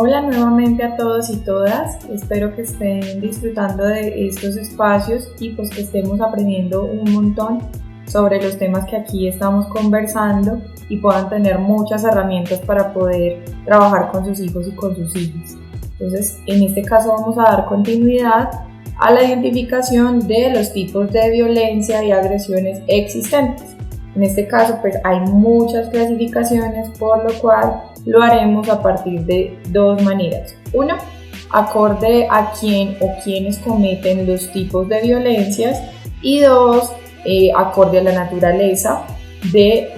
Hola nuevamente a todos y todas, espero que estén disfrutando de estos espacios y pues que estemos aprendiendo un montón sobre los temas que aquí estamos conversando y puedan tener muchas herramientas para poder trabajar con sus hijos y con sus hijas. Entonces, en este caso vamos a dar continuidad a la identificación de los tipos de violencia y agresiones existentes. En este caso, pues hay muchas clasificaciones, por lo cual lo haremos a partir de dos maneras. Una, acorde a quién o quiénes cometen los tipos de violencias, y dos, acorde a la naturaleza de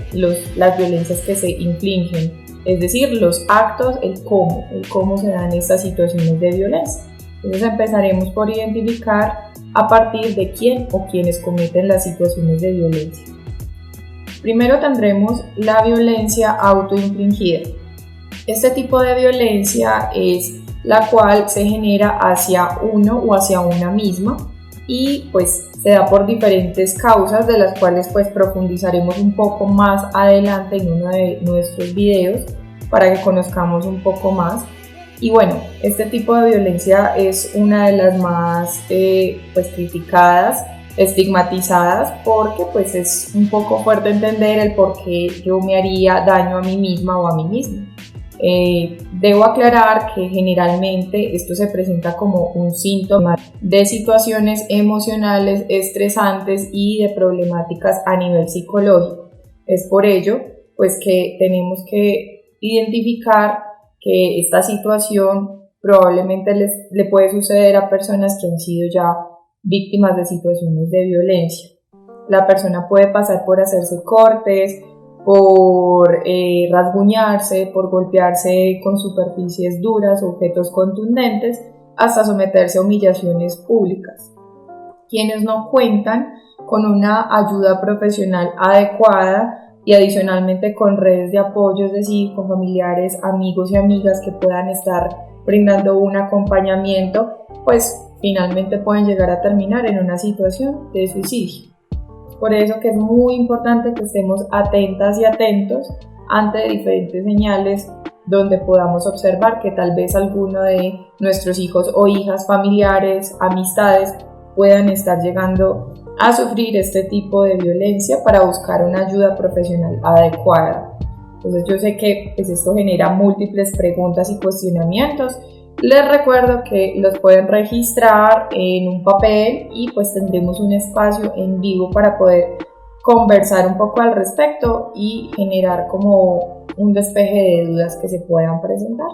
las violencias que se infligen, es decir, los actos, el cómo se dan estas situaciones de violencia. Entonces empezaremos por identificar a partir de quién o quiénes cometen las situaciones de violencia. Primero tendremos la violencia autoinfligida. Este tipo de violencia es la cual se genera hacia uno o hacia una misma y pues se da por diferentes causas, de las cuales pues profundizaremos un poco más adelante en uno de nuestros videos para que conozcamos un poco más. Y bueno, este tipo de violencia es una de las más criticadas, estigmatizadas, porque pues es un poco fuerte entender el por qué yo me haría daño a mí misma o a mí mismo. Debo aclarar que generalmente esto se presenta como un síntoma de situaciones emocionales estresantes y de problemáticas a nivel psicológico. Es por ello pues que tenemos que identificar que esta situación probablemente le puede suceder a personas que han sido ya víctimas de situaciones de violencia. La persona puede pasar por hacerse cortes, por rasguñarse, por golpearse con superficies duras o objetos contundentes, hasta someterse a humillaciones públicas. Quienes no cuentan con una ayuda profesional adecuada y adicionalmente con redes de apoyo, es decir, con familiares, amigos y amigas que puedan estar brindando un acompañamiento, pues finalmente pueden llegar a terminar en una situación de suicidio. Por eso que es muy importante que estemos atentas y atentos ante diferentes señales donde podamos observar que tal vez alguno de nuestros hijos o hijas, familiares, amistades puedan estar llegando a sufrir este tipo de violencia, para buscar una ayuda profesional adecuada. Entonces yo sé que pues, esto genera múltiples preguntas y cuestionamientos. Les recuerdo que los pueden registrar en un papel y pues tendremos un espacio en vivo para poder conversar un poco al respecto y generar como un despeje de dudas que se puedan presentar.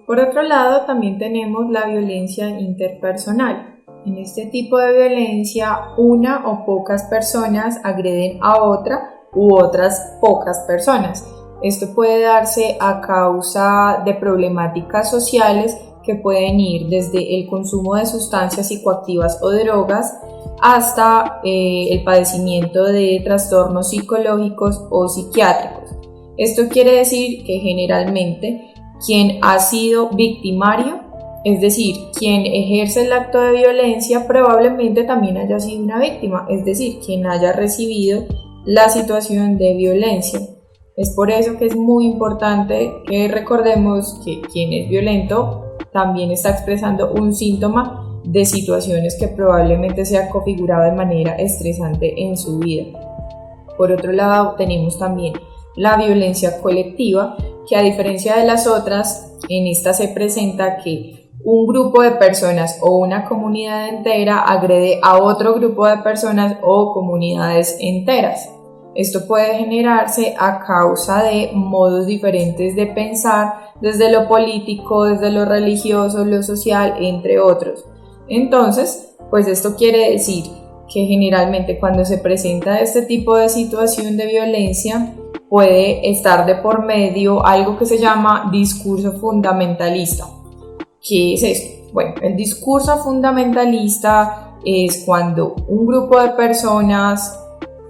Por otro lado, también tenemos la violencia interpersonal. En este tipo de violencia, una o pocas personas agreden a otra u otras pocas personas. Esto puede darse a causa de problemáticas sociales que pueden ir desde el consumo de sustancias psicoactivas o drogas hasta el padecimiento de trastornos psicológicos o psiquiátricos. Esto quiere decir que generalmente quien ha sido victimario, es decir, quien ejerce el acto de violencia, probablemente también haya sido una víctima, es decir, quien haya recibido la situación de violencia. Es por eso que es muy importante que recordemos que quien es violento también está expresando un síntoma de situaciones que probablemente se ha configurado de manera estresante en su vida. Por otro lado, tenemos también la violencia colectiva, que a diferencia de las otras, en esta se presenta que un grupo de personas o una comunidad entera agrede a otro grupo de personas o comunidades enteras. Esto puede generarse a causa de modos diferentes de pensar, desde lo político, desde lo religioso, lo social, entre otros. Entonces, pues esto quiere decir que generalmente cuando se presenta este tipo de situación de violencia, puede estar de por medio algo que se llama discurso fundamentalista. ¿Qué es esto? Bueno, el discurso fundamentalista es cuando un grupo de personas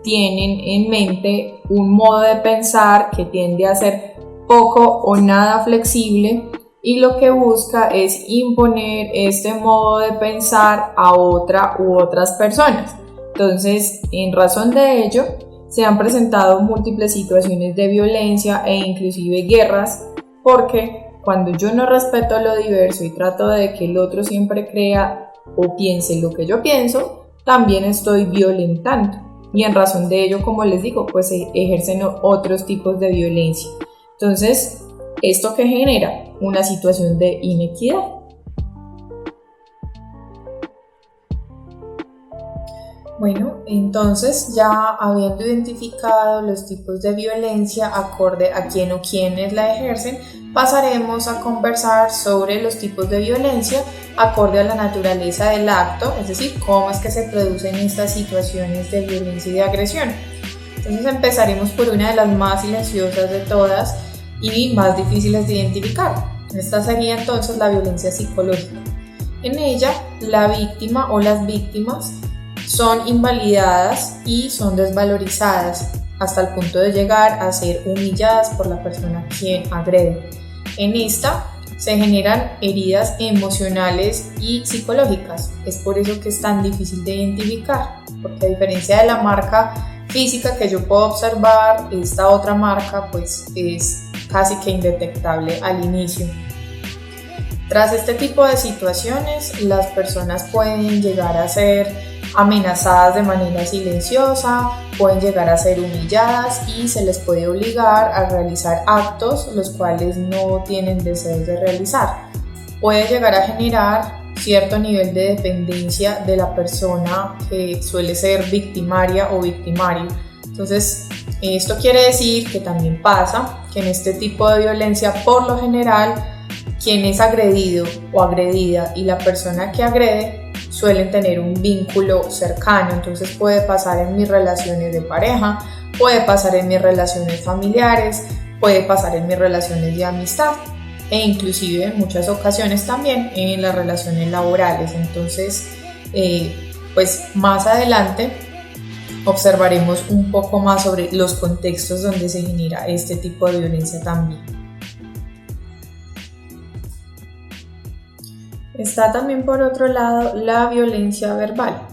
tienen en mente un modo de pensar que tiende a ser poco o nada flexible y lo que busca es imponer este modo de pensar a otra u otras personas. Entonces, en razón de ello, se han presentado múltiples situaciones de violencia e inclusive guerras, porque cuando yo no respeto lo diverso y trato de que el otro siempre crea o piense lo que yo pienso, también estoy violentando. Y en razón de ello, como les digo, pues se ejercen otros tipos de violencia. Entonces, ¿esto qué genera? Una situación de inequidad. Bueno, entonces ya habiendo identificado los tipos de violencia acorde a quién o quiénes la ejercen, pasaremos a conversar sobre los tipos de violencia acorde a la naturaleza del acto, es decir, cómo es que se producen estas situaciones de violencia y de agresión. Entonces empezaremos por una de las más silenciosas de todas y más difíciles de identificar. Esta sería entonces la violencia psicológica. En ella, la víctima o las víctimas son invalidadas y son desvalorizadas hasta el punto de llegar a ser humilladas por la persona quien agrede. En esta se generan heridas emocionales y psicológicas. Es por eso que es tan difícil de identificar, porque a diferencia de la marca física que yo puedo observar, esta otra marca pues es casi que indetectable al inicio. Tras este tipo de situaciones, las personas pueden llegar a ser amenazadas de manera silenciosa, pueden llegar a ser humilladas y se les puede obligar a realizar actos los cuales no tienen deseos de realizar. Puede llegar a generar cierto nivel de dependencia de la persona que suele ser victimaria o victimario. Entonces, esto quiere decir que también pasa que en este tipo de violencia, por lo general, quien es agredido o agredida y la persona que agrede suelen tener un vínculo cercano. Entonces puede pasar en mis relaciones de pareja, puede pasar en mis relaciones familiares, puede pasar en mis relaciones de amistad e inclusive en muchas ocasiones también en las relaciones laborales. Entonces, pues más adelante observaremos un poco más sobre los contextos donde se genera este tipo de violencia también. Está también por otro lado la violencia verbal.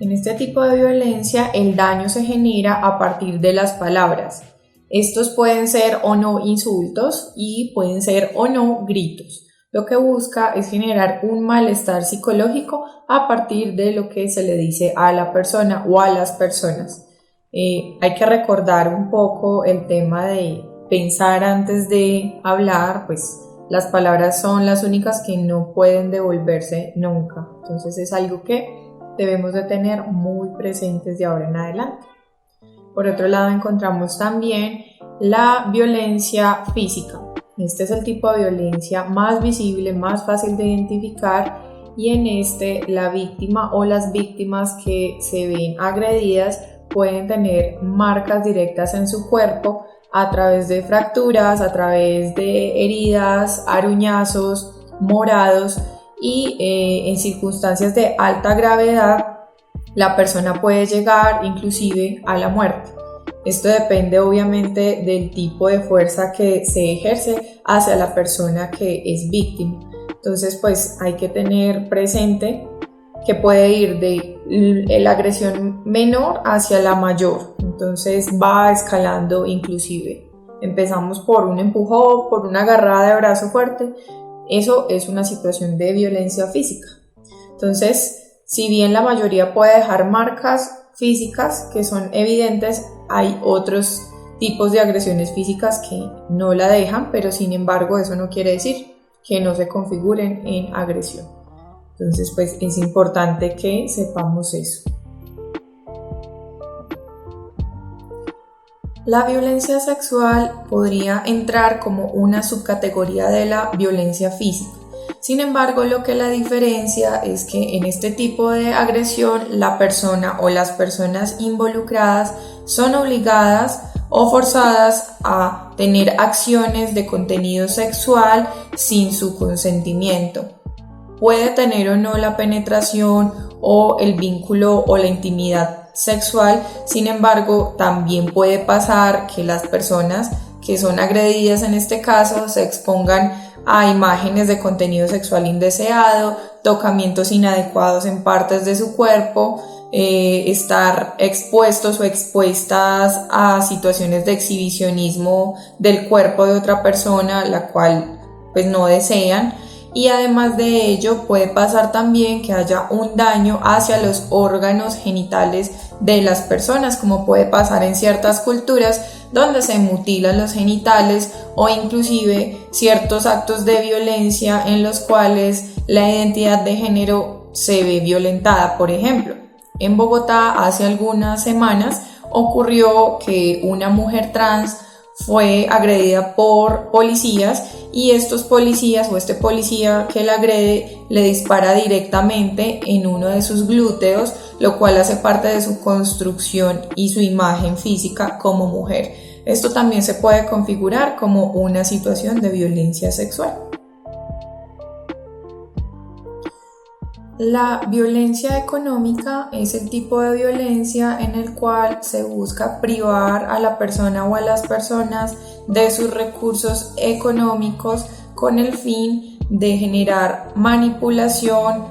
En este tipo de violencia el daño se genera a partir de las palabras. Estos pueden ser o no insultos y pueden ser o no gritos. Lo que busca es generar un malestar psicológico a partir de lo que se le dice a la persona o a las personas. Hay que recordar un poco el tema de pensar antes de hablar, pues las palabras son las únicas que no pueden devolverse nunca. Entonces es algo que debemos de tener muy presentes de ahora en adelante. Por otro lado encontramos también la violencia física. Este es el tipo de violencia más visible, más fácil de identificar y en este la víctima o las víctimas que se ven agredidas pueden tener marcas directas en su cuerpo a través de fracturas, a través de heridas, aruñazos, morados y en circunstancias de alta gravedad la persona puede llegar inclusive a la muerte. Esto depende obviamente del tipo de fuerza que se ejerce hacia la persona que es víctima. Entonces pues hay que tener presente que puede ir de la agresión menor hacia la mayor. Entonces va escalando inclusive. Empezamos por un empujón, por una agarrada de brazo fuerte. Eso es una situación de violencia física. Entonces, si bien la mayoría puede dejar marcas físicas que son evidentes, hay otros tipos de agresiones físicas que no la dejan, pero sin embargo eso no quiere decir que no se configuren en agresión. Entonces, pues es importante que sepamos eso. La violencia sexual podría entrar como una subcategoría de la violencia física. Sin embargo, lo que la diferencia es que en este tipo de agresión la persona o las personas involucradas son obligadas o forzadas a tener acciones de contenido sexual sin su consentimiento. Puede tener o no la penetración o el vínculo o la intimidad sexual, sin embargo, también puede pasar que las personas que son agredidas en este caso se expongan a imágenes de contenido sexual indeseado, tocamientos inadecuados en partes de su cuerpo, estar expuestos o expuestas a situaciones de exhibicionismo del cuerpo de otra persona, la cual pues no desean. Y además de ello puede pasar también que haya un daño hacia los órganos genitales de las personas, como puede pasar en ciertas culturas donde se mutilan los genitales, o inclusive ciertos actos de violencia en los cuales la identidad de género se ve violentada. Por ejemplo, en Bogotá hace algunas semanas ocurrió que una mujer trans fue agredida por policías, y estos policías o este policía que la agrede le dispara directamente en uno de sus glúteos, lo cual hace parte de su construcción y su imagen física como mujer. Esto también se puede configurar como una situación de violencia sexual. La violencia económica es el tipo de violencia en el cual se busca privar a la persona o a las personas de sus recursos económicos con el fin de generar manipulación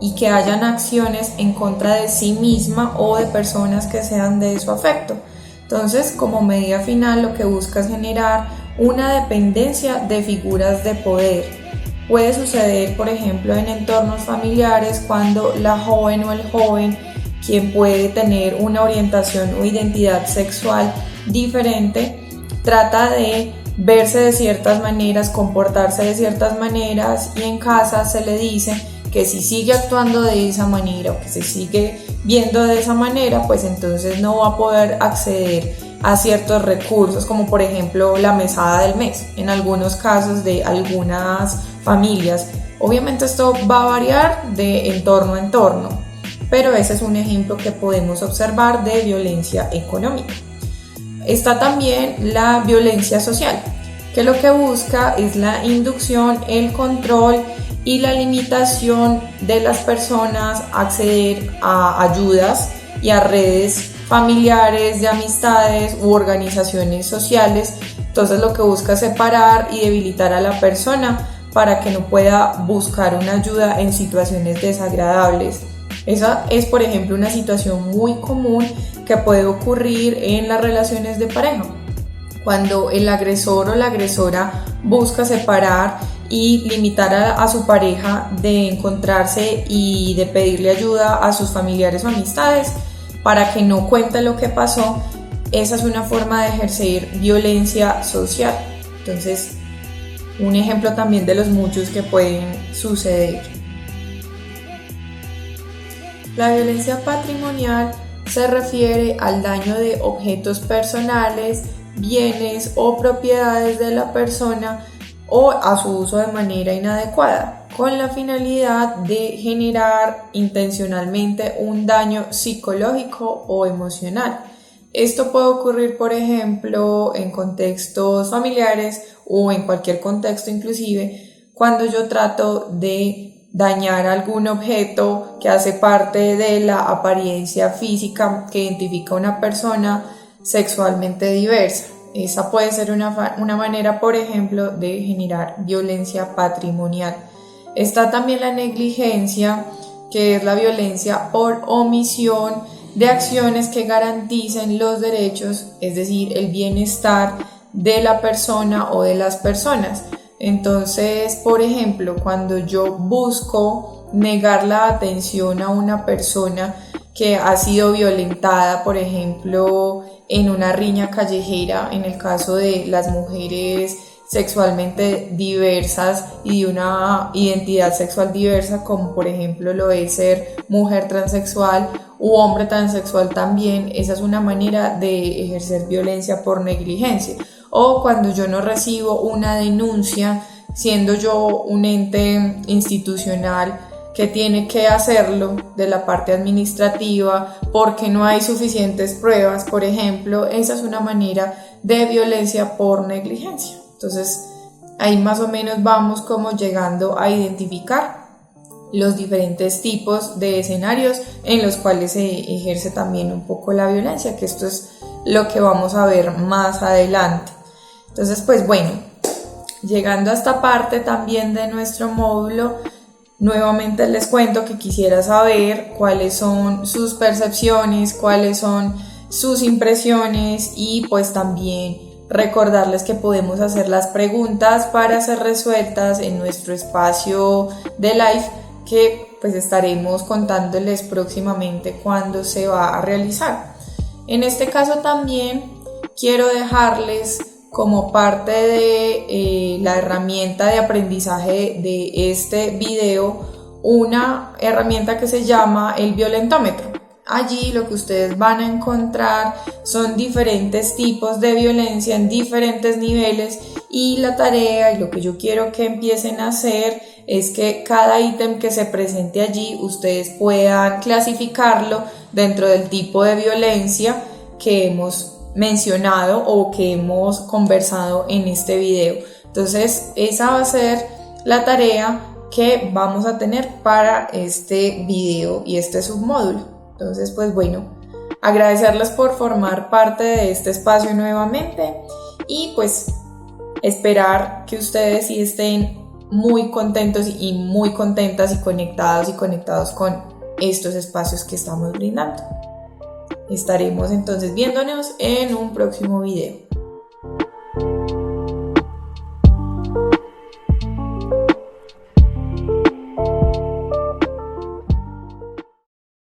y que hayan acciones en contra de sí misma o de personas que sean de su afecto. Entonces, como medida final, lo que busca es generar una dependencia de figuras de poder. Puede suceder, por ejemplo, en entornos familiares, cuando la joven o el joven, quien puede tener una orientación o identidad sexual diferente, trata de verse de ciertas maneras, comportarse de ciertas maneras, y en casa se le dice que si sigue actuando de esa manera o que se sigue viendo de esa manera, pues entonces no va a poder acceder a ciertos recursos, como por ejemplo la mesada del mes, en algunos casos de algunas familias. Obviamente esto va a variar de entorno a entorno, pero ese es un ejemplo que podemos observar de violencia económica. Está también la violencia social, que lo que busca es la inducción, el control y la limitación de las personas a acceder a ayudas y a redes familiares, de amistades u organizaciones sociales. Entonces lo que busca es separar y debilitar a la persona para que no pueda buscar una ayuda en situaciones desagradables. Esa es, por ejemplo, una situación muy común que puede ocurrir en las relaciones de pareja, cuando el agresor o la agresora busca separar y limitar a su pareja de encontrarse y de pedirle ayuda a sus familiares o amistades para que no cuente lo que pasó. Esa es una forma de ejercer violencia social. Entonces, un ejemplo también de los muchos que pueden suceder. La violencia patrimonial se refiere al daño de objetos personales, bienes o propiedades de la persona o a su uso de manera inadecuada, con la finalidad de generar intencionalmente un daño psicológico o emocional. Esto puede ocurrir, por ejemplo, en contextos familiares o en cualquier contexto, inclusive cuando yo trato de dañar algún objeto que hace parte de la apariencia física que identifica a una persona sexualmente diversa. Esa puede ser una manera, por ejemplo, de generar violencia patrimonial. Está también la negligencia, que es la violencia por omisión de acciones que garanticen los derechos, es decir, el bienestar de la persona o de las personas. Entonces, por ejemplo, cuando yo busco negar la atención a una persona que ha sido violentada, por ejemplo, en una riña callejera, en el caso de las mujeres sexualmente diversas y de una identidad sexual diversa, como por ejemplo lo es ser mujer transexual u hombre transexual también, esa es una manera de ejercer violencia por negligencia. O cuando yo no recibo una denuncia, siendo yo un ente institucional que tiene que hacerlo de la parte administrativa porque no hay suficientes pruebas, por ejemplo, esa es una manera de violencia por negligencia. Entonces, ahí más o menos vamos como llegando a identificar los diferentes tipos de escenarios en los cuales se ejerce también un poco la violencia, que esto es lo que vamos a ver más adelante. Entonces, pues bueno, llegando a esta parte también de nuestro módulo, Nuevamente les cuento que quisiera saber cuáles son sus percepciones, cuáles son sus impresiones y pues también recordarles que podemos hacer las preguntas para ser resueltas en nuestro espacio de live que pues estaremos contándoles próximamente cuándo se va a realizar. En este caso también quiero dejarles como parte de la herramienta de aprendizaje de este video una herramienta que se llama el violentómetro. Allí lo que ustedes van a encontrar son diferentes tipos de violencia en diferentes niveles y la tarea y lo que yo quiero que empiecen a hacer es que cada ítem que se presente allí ustedes puedan clasificarlo dentro del tipo de violencia que hemos mencionado o que hemos conversado en este video. Entonces esa va a ser la tarea que vamos a tener para este video y este submódulo. Entonces pues bueno, agradecerles por formar parte de este espacio nuevamente y pues esperar que ustedes sí estén muy contentos y muy contentas y conectados con estos espacios que estamos brindando. Estaremos entonces viéndonos en un próximo video.